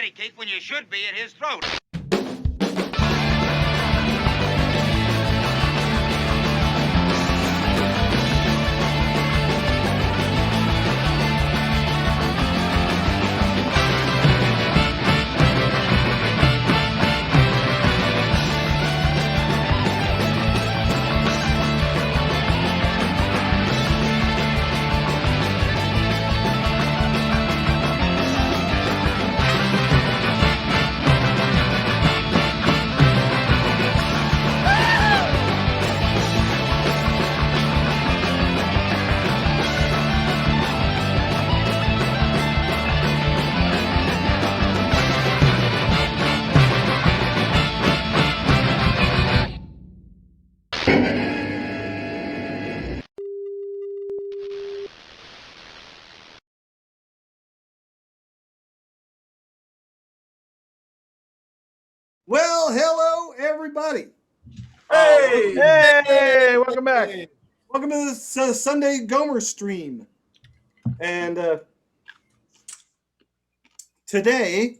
patty cake when you should be at his throat. Well, hello, everybody. Hey, welcome back. Welcome to this Sunday Gomerstream. And today,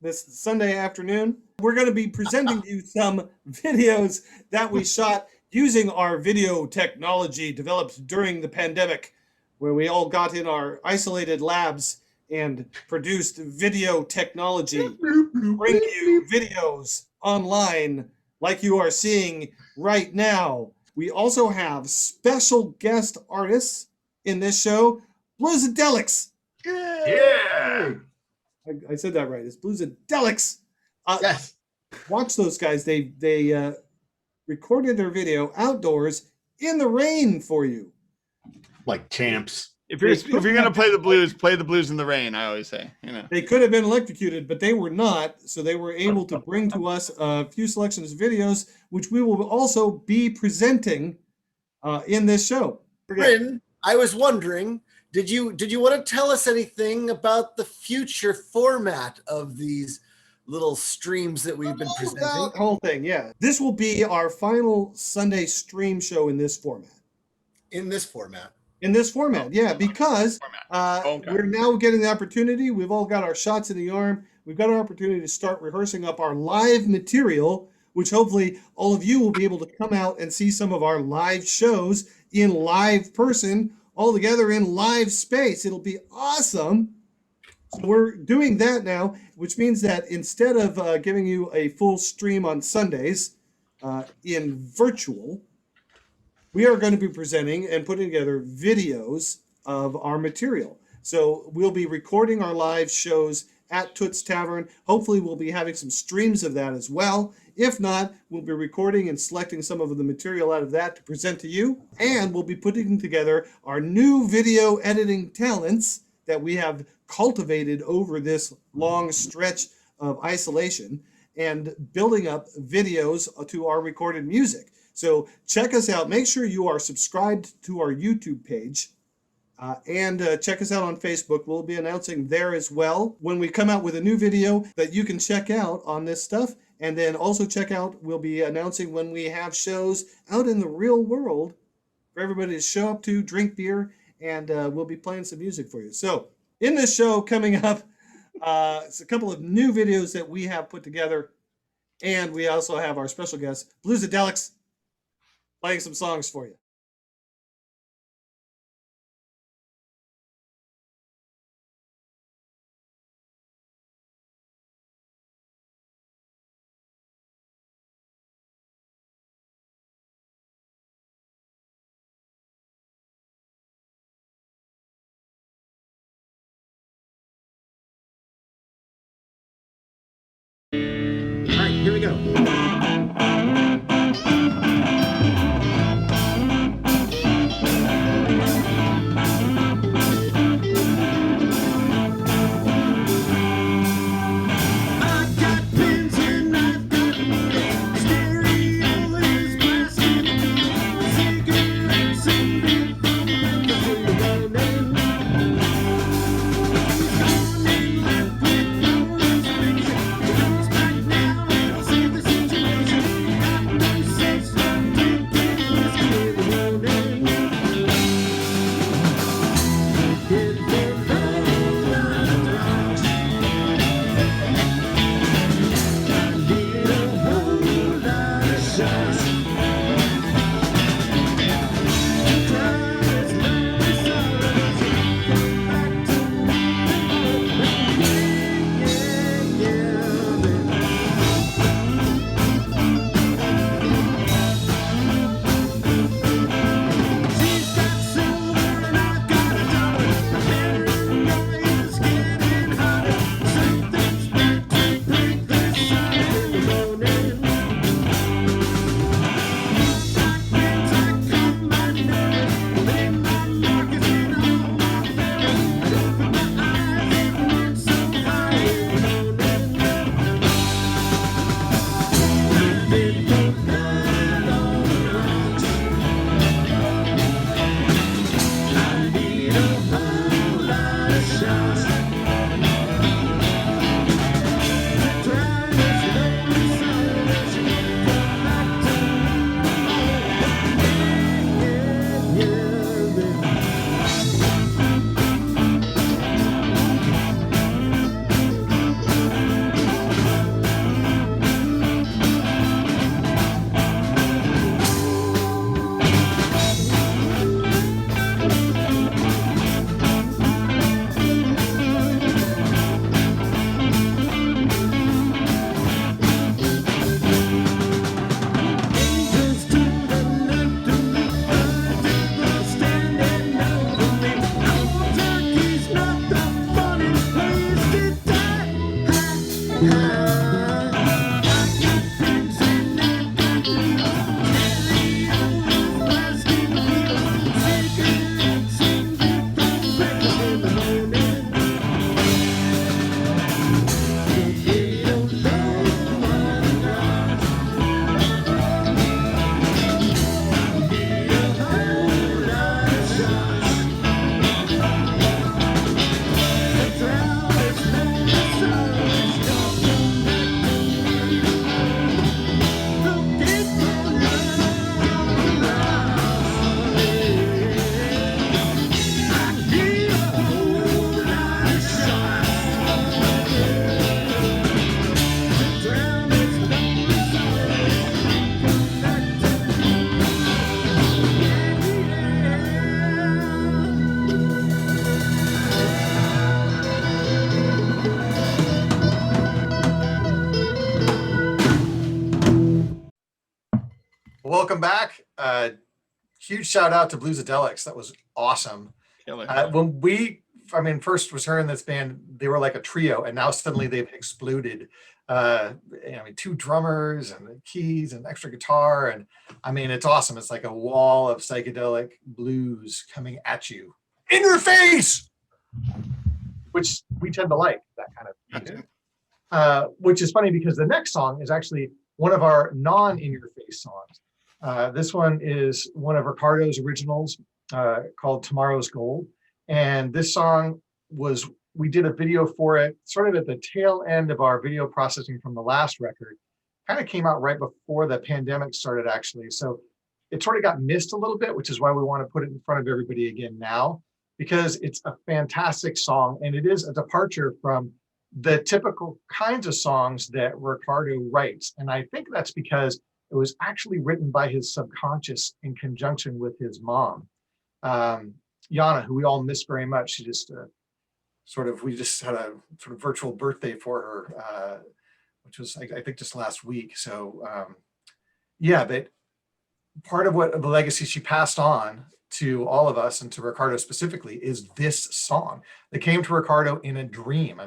this Sunday afternoon, we're going to be presenting you some videos that we shot using our video technology developed during the pandemic, where we all got in our isolated labs and produced video technology, bring you videos online like you are seeing right now. We also have special guest artists in this show, Bluesadelix. Yeah. I said that right. It's Bluesadelix. Yes. Watch those guys. They recorded their video outdoors in the rain for you. Like champs. If you're gonna play the blues in the rain. I always say, They could have been electrocuted, but they were not. So they were able to bring to us a few selections of videos, which we will also be presenting in this show. Bryn, I was wondering, did you want to tell us anything about the future format of these little streams that we've been presenting? That whole thing, yeah. This will be our final Sunday stream show in this format. In this format, yeah, because we're now getting the opportunity. We've all got our shots in the arm. We've got our opportunity to start rehearsing up our live material, which hopefully all of you will be able to come out and see some of our live shows in live person, all together in live space. It'll be awesome. So we're doing that now, which means that instead of giving you a full stream on Sundays in virtual, we are going to be presenting and putting together videos of our material. So we'll be recording our live shows at Toots Tavern. Hopefully we'll be having some streams of that as well. If not, we'll be recording and selecting some of the material out of that to present to you. And we'll be putting together our new video editing talents that we have cultivated over this long stretch of isolation and building up videos to our recorded music. So check us out. Make sure you are subscribed to our YouTube page and check us out on Facebook. We'll be announcing there as well when we come out with a new video that you can check out on this stuff. And then also check out, we'll be announcing when we have shows out in the real world for everybody to show up to, drink beer, and we'll be playing some music for you. So in this show coming up, it's a couple of new videos that we have put together. And we also have our special guest, Bluesadelix, playing some songs for you. all right, here we go. huge shout out to Bluesadelix. That was awesome. When first was hearing this band, they were like a trio, and now suddenly they've exploded. 2 drummers and keys and extra guitar, and it's awesome. It's like a wall of psychedelic blues coming at you in your face, which we tend to like that kind of music. Which is funny because the next song is actually one of our non-in-your-face songs. This one is one of Ricardo's originals called Tomorrow's Gold. And this song we did a video for it sort of at the tail end of our video processing from the last record. Kind of came out right before the pandemic started, actually. So it sort of got missed a little bit, which is why we want to put it in front of everybody again now, because it's a fantastic song. And it is a departure from the typical kinds of songs that Ricardo writes. And I think that's because it was actually written by his subconscious in conjunction with his mom, Yana, who we all miss very much. She just we just had a sort of virtual birthday for her, which was, I think, just last week. So but part of what the legacy she passed on to all of us and to Ricardo specifically is this song that came to Ricardo in a dream.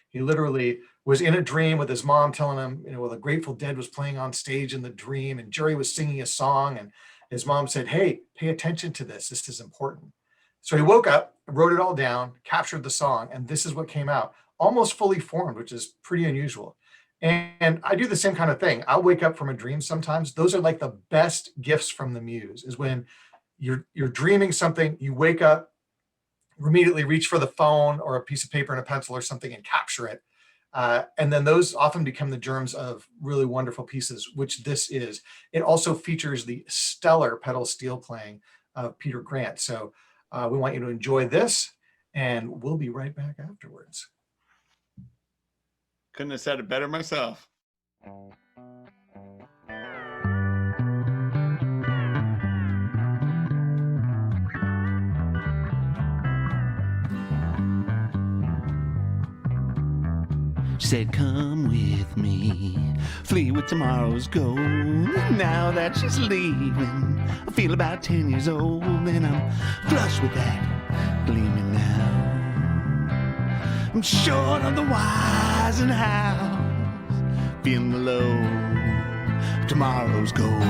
He literally was in a dream with his mom telling him, the Grateful Dead was playing on stage in the dream and Jerry was singing a song, and his mom said, "Hey, pay attention to this. This is important." So he woke up, wrote it all down, captured the song, and this is what came out, almost fully formed, which is pretty unusual. And I do the same kind of thing. I'll wake up from a dream sometimes. Those are like the best gifts from the muse, is when you're dreaming something, you wake up, immediately reach for the phone or a piece of paper and a pencil or something and capture it. And then those often become the germs of really wonderful pieces, which this is. It also features the stellar pedal steel playing of Peter Grant. So we want you to enjoy this, and we'll be right back afterwards. Couldn't have said it better myself. She said, "Come with me, flee with tomorrow's gold." Now that she's leaving, I feel about 10 years old, and I'm flush with that gleaming now. I'm short of the whys and hows, feeling the low of tomorrow's gold.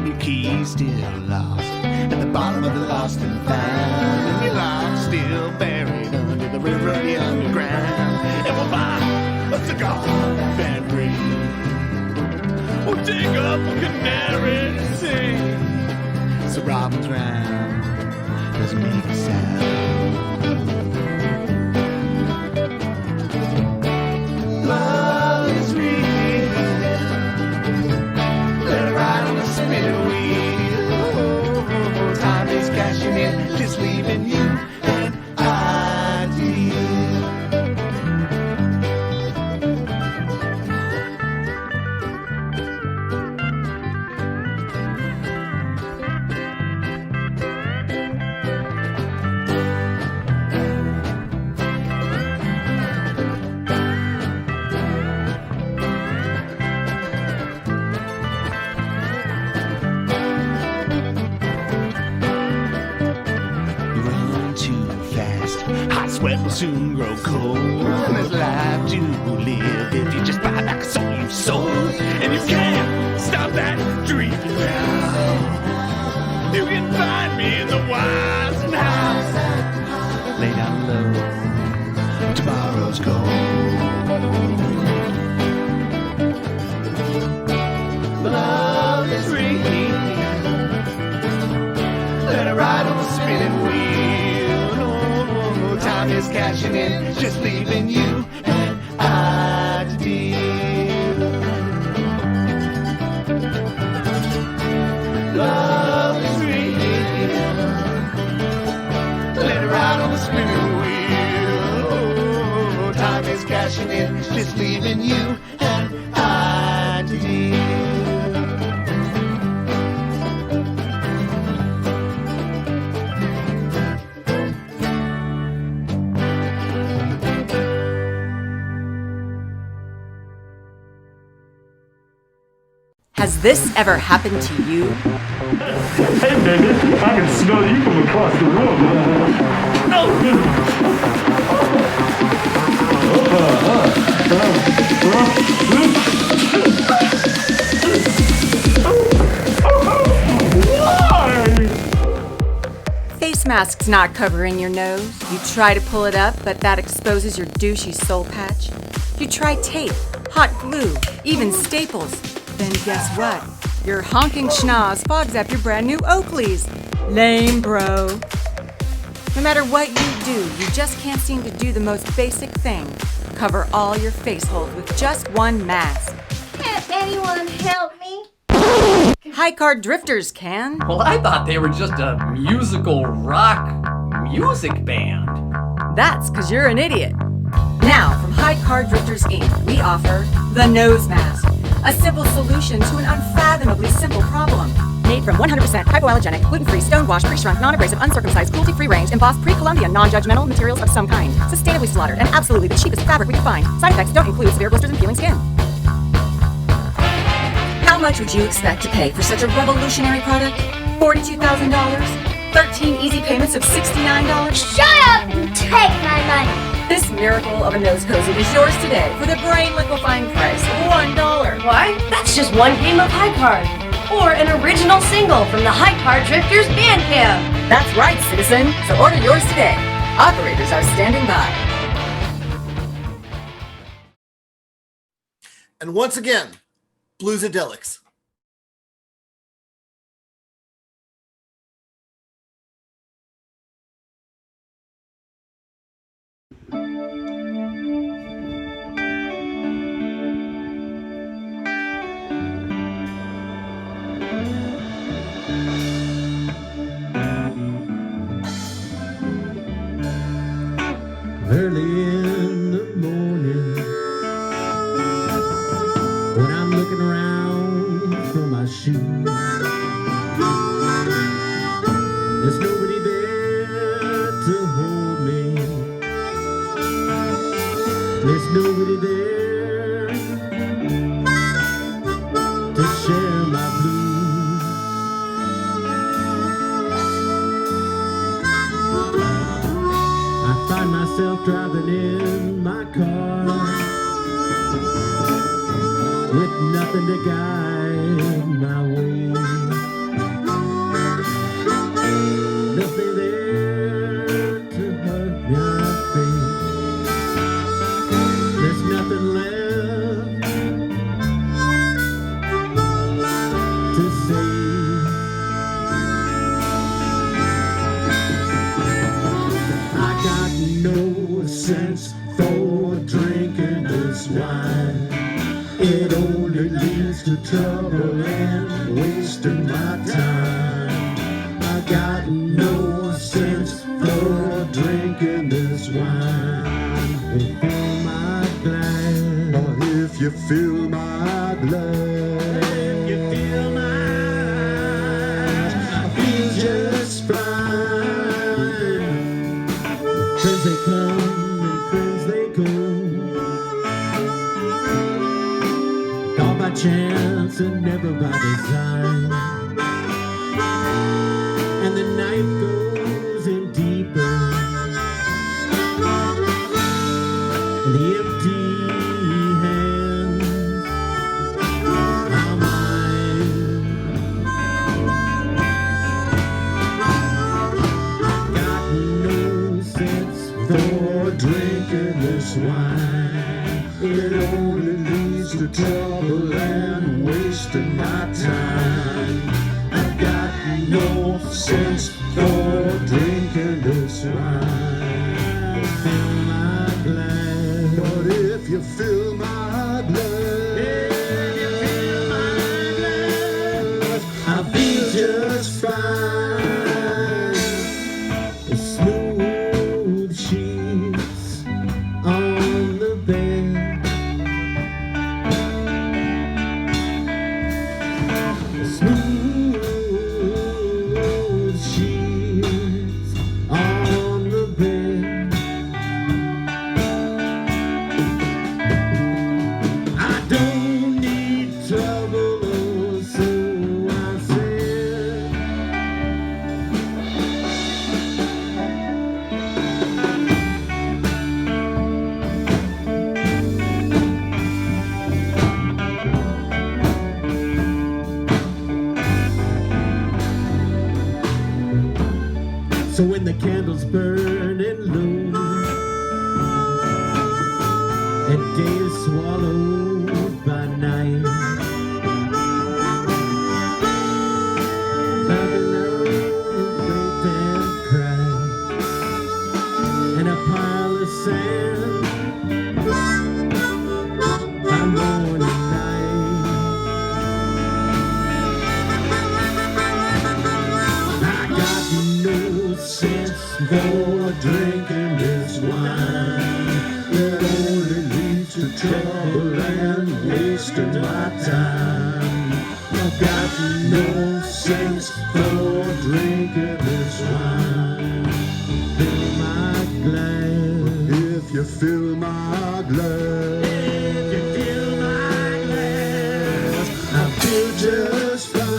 Your key's still lost at the bottom of the lost and found, and your lock's still buried under the river of the underground. And we'll buy a cigar and breathe. We'll dig up a canary and sing, so robin's round doesn't make a sound. Love is real, let it ride on the spinning wheel. Time is cashing in, just leaving you and I deal. Sweat will soon grow cold. There's life to live if you just buy back a soul you've sold. And you can't stop that dream now. You can find me in the whys and hows. Lay down low, tomorrow's gold. Love is real, let it ride on the spinning wheel. Time is cashing in, just leaving you and I to deal. Love is real, let it ride on the spinning wheel. Time is cashing in, just leaving you and I to deal. Has this ever happened to you? Hey, baby, I can smell you from across the room. Face mask's not covering your nose. You try to pull it up, but that exposes your douchey soul patch. You try tape, hot glue, even staples. Then guess what? Your honking schnoz fogs up your brand new Oakleys. Lame, bro. No matter what you do, you just can't seem to do the most basic thing. Cover all your face holes with just one mask. Can't anyone help me? High card drifters can. Well, I thought they were just a musical rock music band. That's because you're an idiot. Now, from High Card Drifters Inc., we offer the nose mask, a simple solution to an unfathomably simple problem. Made from 100% hypoallergenic, gluten-free, stoned-washed, pre-shrunk, non-abrasive, uncircumcised, cruelty-free range, embossed pre-Columbian, non-judgmental materials of some kind. Sustainably slaughtered and absolutely the cheapest fabric we can find. Side effects don't include severe blisters and peeling skin. How much would you expect to pay for such a revolutionary product? $42,000? 13 easy payments of $69? Shut up and take my money! This miracle of a nose cozy is yours today for the brain liquefying price of $1. Why? That's just one game of High Card. Or an original single from the High Card Drifters Bandcamp. That's right, citizen. So order yours today. Operators are standing by. And once again, Bluesadelix. Early in the morning, when I'm looking around for my shoes, there's nobody there to hold me. There's nobody there to share my blues. I find myself driving in my car with nothing to guide my way. Nothing there to hug my face. There's nothing left to say. I got no sense for drinking this wine. It only leads to trouble and wasting my time. I got no sense for drinking this wine. Fill my glass, or if you fill my glass, if you fill my eyes, I feel just fine. Friends they come and friends they go, all by chance and never by design. And the night goes in deeper, and the empty hands are mine. Got no sense for drinking this wine. It only leads to trouble and wasting my time. I've got no sense for drinking this wine. Fill my glass, but if you fill my glass, if you fill my glass, I feel just fine. The smooth sheets on the bed, the smooth sheets on the bed. I don't need trouble or So when the candles burning low and day is swallowed by night, back alone weep and cry in a pile of sand by morning light. I got no sense for drinking this wine that only leads to trouble and wasting my time. I've got no sense for drinking this wine. Fill my glass. If you fill my glass. If you fill my glass, I feel just fine.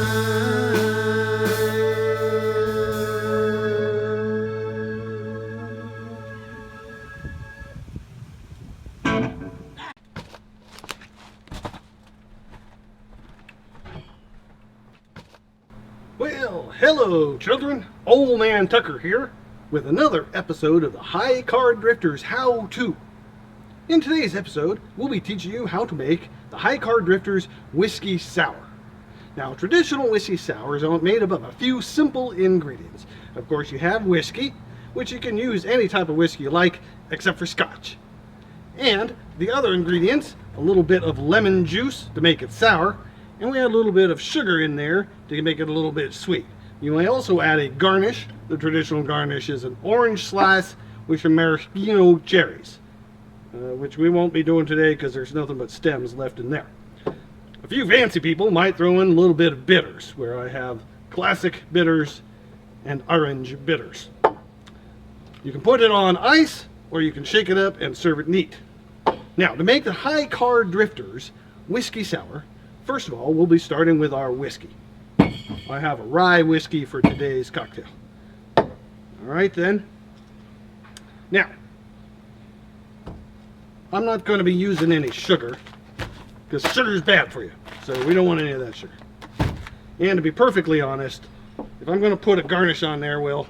Well, hello, children. Old Man Tucker here with another episode of the High Card Drifters How To. In today's episode, we'll be teaching you how to make the High Card Drifters Whiskey Sour. Now, traditional whiskey sours are made up of a few simple ingredients. Of course, you have whiskey, which you can use any type of whiskey you like, except for Scotch. And the other ingredients, a little bit of lemon juice to make it sour, and we add a little bit of sugar in there to make it a little bit sweet. You may also add a garnish. The traditional garnish is an orange slice with some maraschino cherries, which we won't be doing today because there's nothing but stems left in there. A few fancy people might throw in a little bit of bitters, where I have classic bitters and orange bitters. You can put it on ice, or you can shake it up and serve it neat. Now, to make the High Card Drifters Whiskey Sour, first of all, we'll be starting with our whiskey. I have a rye whiskey for today's cocktail. All right then. Now, I'm not going to be using any sugar because sugar is bad for you. So we don't want any of that sugar. And to be perfectly honest, if I'm going to put a garnish on there, well,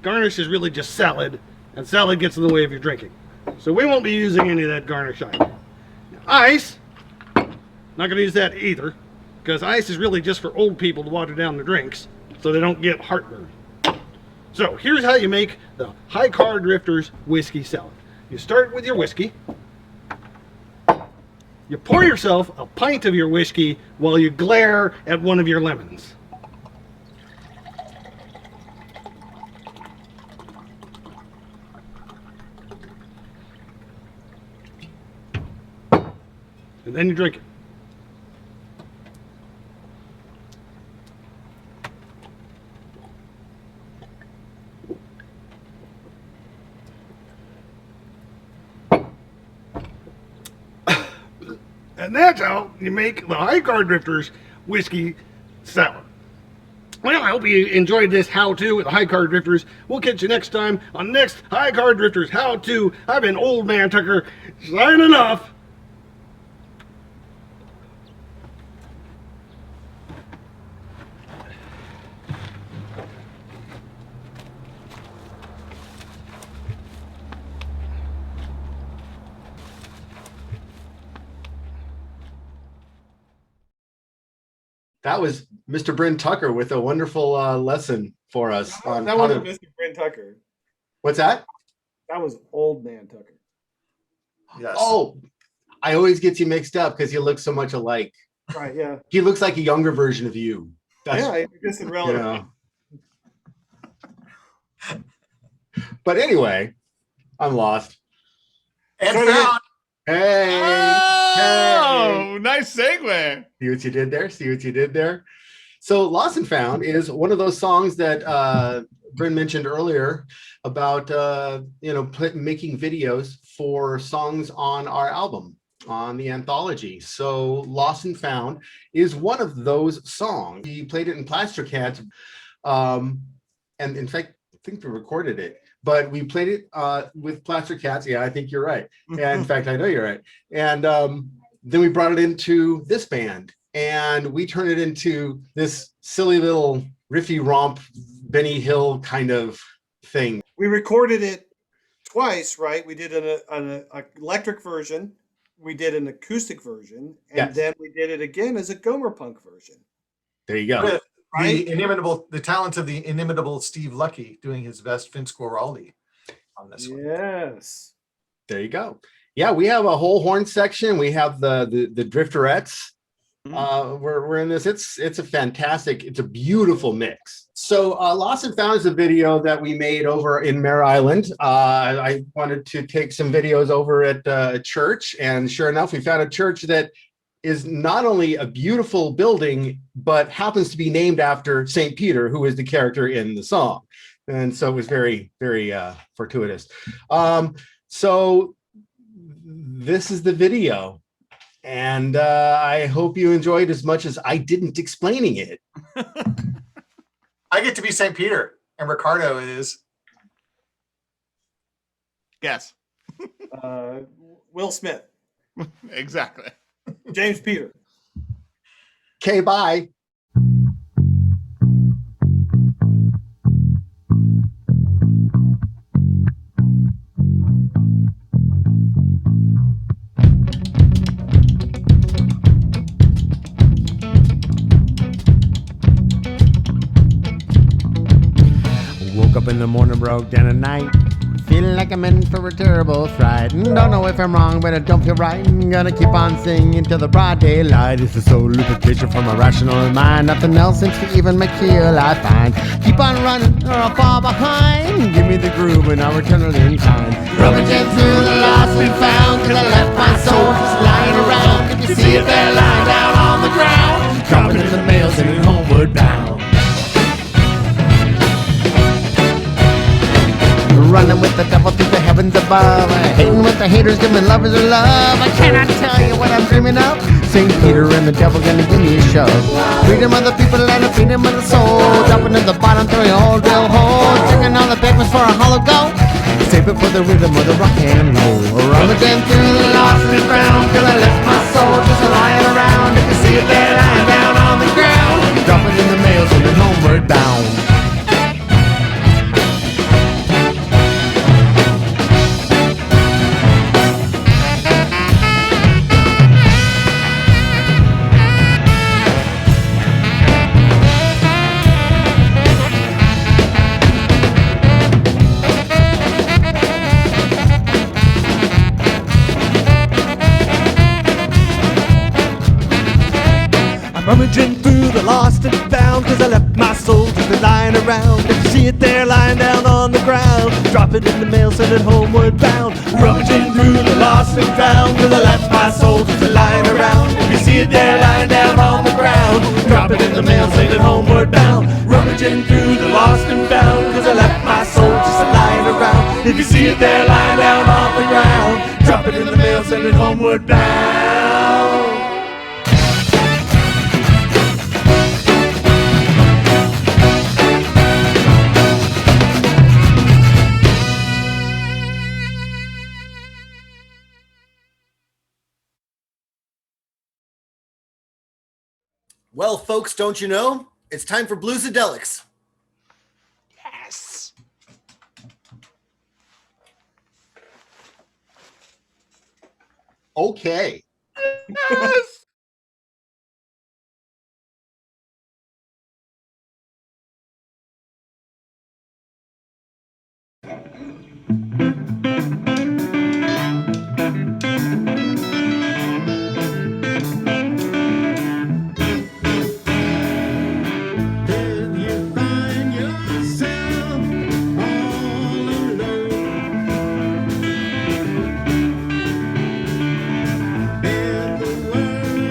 garnish is really just salad, and salad gets in the way of your drinking. So we won't be using any of that garnish either. Now, ice, not going to use that either, because ice is really just for old people to water down their drinks so they don't get heartburn. So here's how you make the High Card Drifters Whiskey Salad. You start with your whiskey. You pour yourself a pint of your whiskey while you glare at one of your lemons. And then you drink it. And that's how you make the High Card Drifters Whiskey Sour. Well, I hope you enjoyed this how-to with the High Card Drifters. We'll catch you next time on the next High Card Drifters How-To. I've been Old Man Tucker, signing off. That was Mr. Bryn Tucker with a wonderful lesson for us. That wasn't Mr. Bryn Tucker. What's that? That was Old Man Tucker. Yes. Oh, I always get you mixed up because you look so much alike. Right, yeah. He looks like a younger version of you. Yeah, I guess it's relevant. You know. But anyway, I'm lost. And found. Hey. Oh, nice segue. See what you did there? See what you did there? So Lost and Found is one of those songs that Bryn mentioned earlier about, making videos for songs on our album, on the anthology. So Lost and Found is one of those songs. We played it in Plaster Cats. And in fact, I think we recorded it. But we played it with Plaster Cats. Yeah, I think you're right. And in fact, I know you're right. And then we brought it into this band. And we turned it into this silly little riffy romp, Benny Hill kind of thing. We recorded it twice, right? We did an electric version, we did an acoustic version, and then we did it again as a Gomer Punk version. There you go. With the talent of the inimitable Steve Lucky doing his best Vince Guaraldi on this one. Yes. There you go. Yeah, we have a whole horn section. We have the Drifterettes. We're in this. It's a beautiful mix. So Lost and Found is a video that we made over in Mare Island. I wanted to take some videos over at a church, and sure enough, we found a church that is not only a beautiful building, but happens to be named after St. Peter, who is the character in the song. And so it was very, very fortuitous. So this is the video. And I hope you enjoyed as much as I didn't explaining it. I get to be St. Peter, and Ricardo is. Yes. Will Smith. Exactly. James Peter. Okay, bye. Woke up in the morning, broke down at night. Feeling like I'm in for a terrible fright. Don't know if I'm wrong, but I don't feel right. Gonna keep on singing till the broad daylight. It's a soul lubrication from a rational mind. Nothing else seems to even make feel I find. Keep on running or I'll fall behind. Give me the groove and I'll return it in time. Rummaging through the lost and found, till I left my soul just lying around. If you see it there lying down on the ground, dropping in the mail, sending homeward bound. Running with the devil through the heavens above. Hating with the haters, giving lovers their love. I cannot tell you what I'm dreaming of. St. Peter and the devil gonna give me a shove. Freedom of the people and the freedom of the soul. Jumping at the bottom, throwing a whole drill hole. Taking all the papers for a hollow go. Save it for the rhythm of the rock and roll. Rummaging through the lost and found, till I left my soul just lying around. If you see it there lying down on the ground, drop it in the mail, sending homeward bound. Rummaging through the lost and found, cause I left my soul just lying around. If you see it there lying down on the ground, drop it in the mail, send it homeward bound. Rummaging through the lost and found, cause I left my soul just lying around. If you see it there lying down on the ground, drop it in the mail, send it homeward bound. Rummaging through the lost and found, cause I left my soul just lying around. If you see it there lying down on the ground, drop it in the mail, send it homeward bound. Well, folks, don't you know? It's time for Bluesadelix. Yes. Okay. Yes. World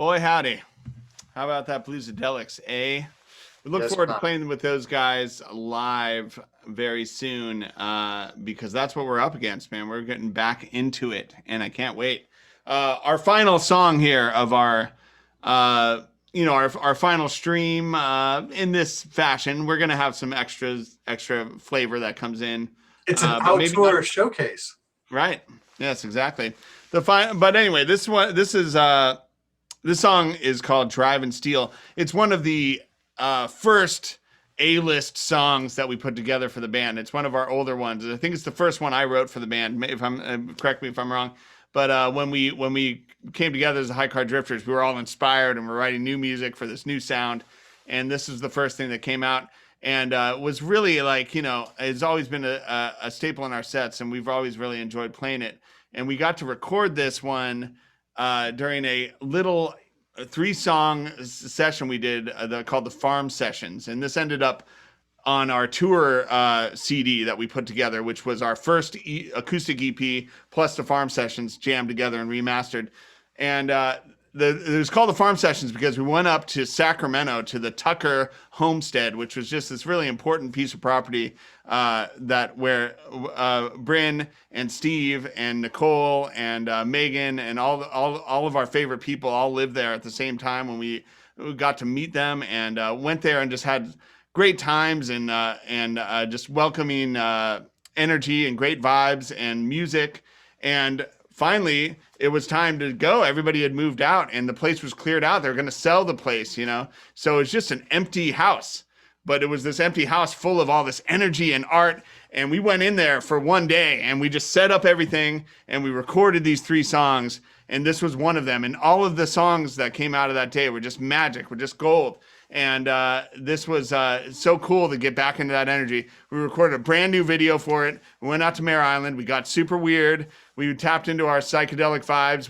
Boy, howdy. How about that Bluesadelix, eh? We look Yes, forward to ma'am. playing with those guys live very soon because that's what we're up against, man. We're getting back into it, and I can't wait. Our final song here of our, our final stream in this fashion. We're gonna have some extra flavor that comes in. It's an but maybe outdoor not- showcase. Right. Yes, exactly. But anyway, this song is called Drive and Steel. It's one of the first A-list songs that we put together for the band. It's one of our older ones. I think it's the first one I wrote for the band. If I'm correct me if I'm wrong. But when we came together as the High Card Drifters, we were all inspired and we're writing new music for this new sound. And this is the first thing that came out. And was really like, it's always been a staple in our sets, and we've always really enjoyed playing it. And we got to record this one during a little 3-song session we did called the Farm Sessions. And this ended up on our tour CD that we put together, which was our first acoustic EP plus the Farm Sessions jammed together and remastered. And it was called the Farm Sessions because we went up to Sacramento to the Tucker homestead, which was just this really important piece of property where Bryn and Steve and Nicole and Megan and all of our favorite people all lived there at the same time when we got to meet them and went there and just had great times and just welcoming energy and great vibes and music. And finally, it was time to go. Everybody had moved out and the place was cleared out. They were going to sell the place, So it's just an empty house. But it was this empty house full of all this energy and art. And we went in there for one day and we just set up everything and we recorded these 3 songs. And this was one of them. And all of the songs that came out of that day were just magic, were just gold. And this was so cool to get back into that energy. We recorded a brand new video for it. We went out to Mare Island. We got super weird. We tapped into our psychedelic vibes.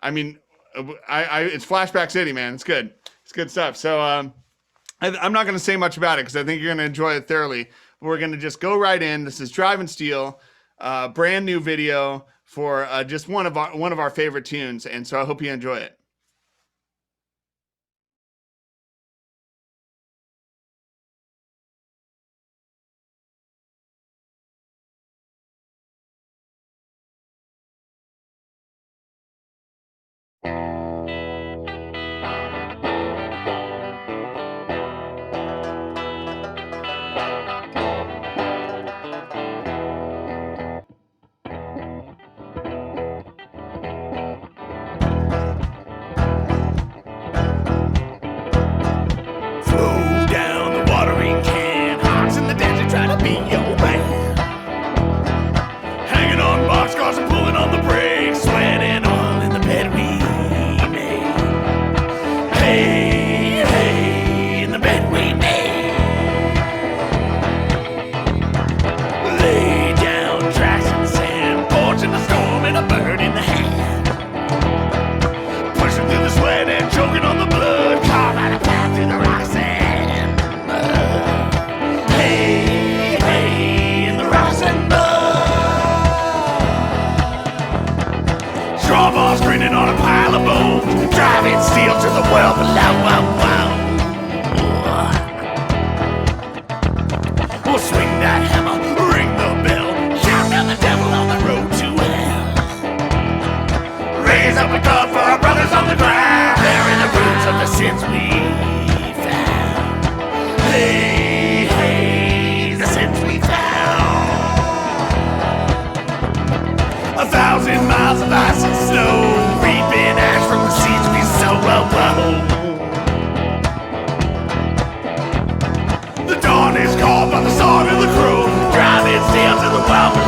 It's Flashback City, man. It's good. It's good stuff. So I'm not going to say much about it because I think you're going to enjoy it thoroughly. We're going to just go right in. This is Drive and Steel, brand new video for just one of our favorite tunes. And so I hope you enjoy it. Throw down the watering can, hearts in the desert trying to be your man. Hanging on boxcars and pulling on the brakes, sweating all in the bed we made. Hey, hey, in the bed we made. Lay down tracks in the sand, porch in the storm and a bird in the hand. Pushing through the sweat and choking on the blood, carve out a path through the rocks and mud. Hey, hey, in the rocks and mud. Straw balls grinning on a pile of bones, driving steel to the well below. We'll swing that hammer, ring the bell, shout down the devil on the road to hell. Raise up a cup for our brothers on the ground, bearing the roots of the sins we found. Hey, hey, the sins we found. 1,000 miles of ice and snow, reaping ash from the seeds we sow. The dawn is called by the song of the crow, driving steel to the well below.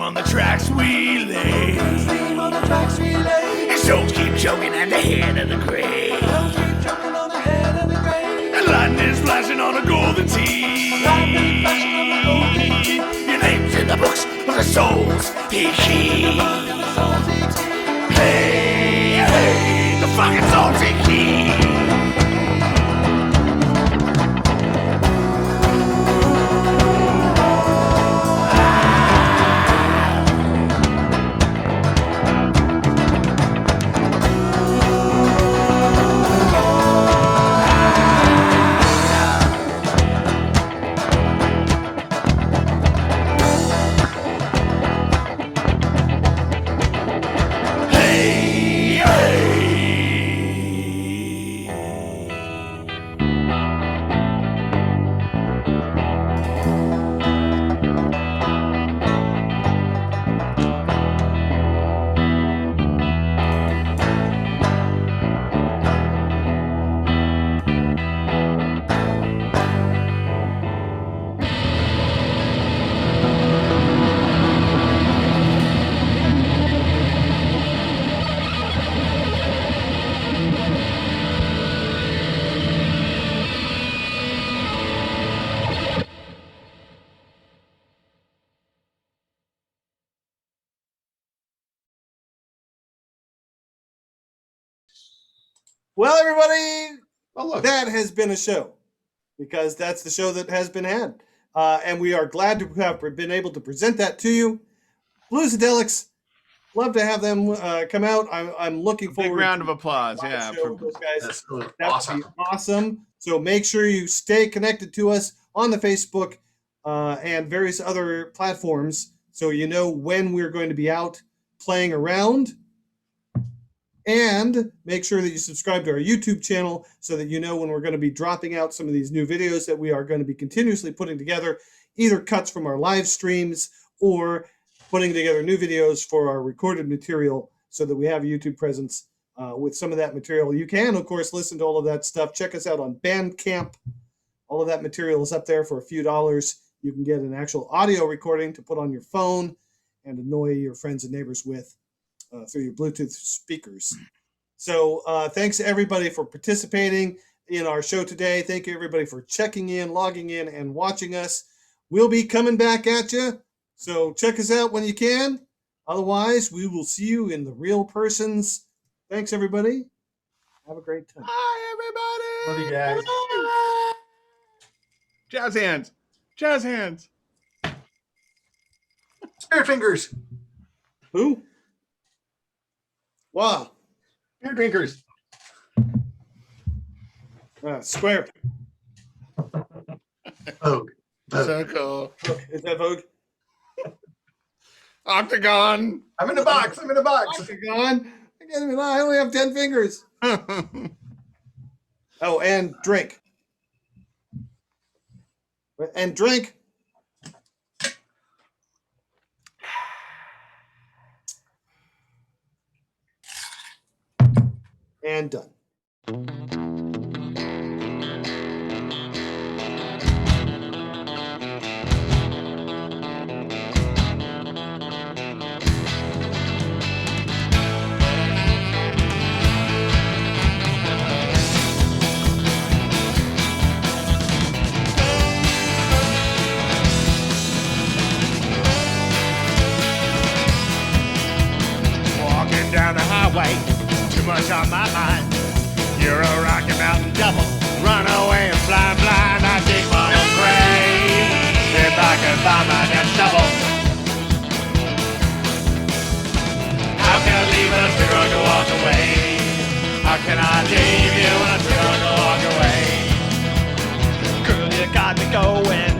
on the tracks we lay. And souls keep choking at the head of the grave. And lightning's flashing on a golden tee. Your name's in the books of the souls he keeps. Hey, hey, the fucking souls he keeps. Well, everybody, that has been a show, because that's the show that has been had. And we are glad to have been able to present that to you. Bluesadelix, love to have them come out. I'm looking forward. Big round of applause. Yeah. Show those guys. That's really That would be awesome. So make sure you stay connected to us on the Facebook and various other platforms, so you know when we're going to be out playing around. And make sure that you subscribe to our YouTube channel so that you know when we're going to be dropping out some of these new videos that we are going to be continuously putting together, either cuts from our live streams or putting together new videos for our recorded material, so that we have a YouTube presence with some of that material. You can, of course, listen to all of that stuff. Check us out on Bandcamp. All of that material is up there for a few dollars. You can get an actual audio recording to put on your phone and annoy your friends and neighbors with through your Bluetooth speakers. So thanks everybody for participating in our show today. Thank you everybody for checking in, logging in, and watching us. We'll be coming back at you, so check us out when you can. Otherwise, we will see you in the real persons. Thanks everybody. Have a great time. Hi everybody. Love you guys. Jazz hands. Jazz hands. Spirit fingers. Who? Wow. Beer drinkers. Square. Vogue. Circle. Is that Vogue? Octagon. I'm in a box. I'm in a box. Octagon. I only have 10 fingers. Oh, and drink. And drink. And done. Walking down the highway, too much on my mind. You're a Rocky Mountain devil, run away and fly blind. I dig my own grave, if I can find my next shovel. How can I leave a cigarette to walk away? How can I leave you when a cigarette to walk away? Girl, you got me going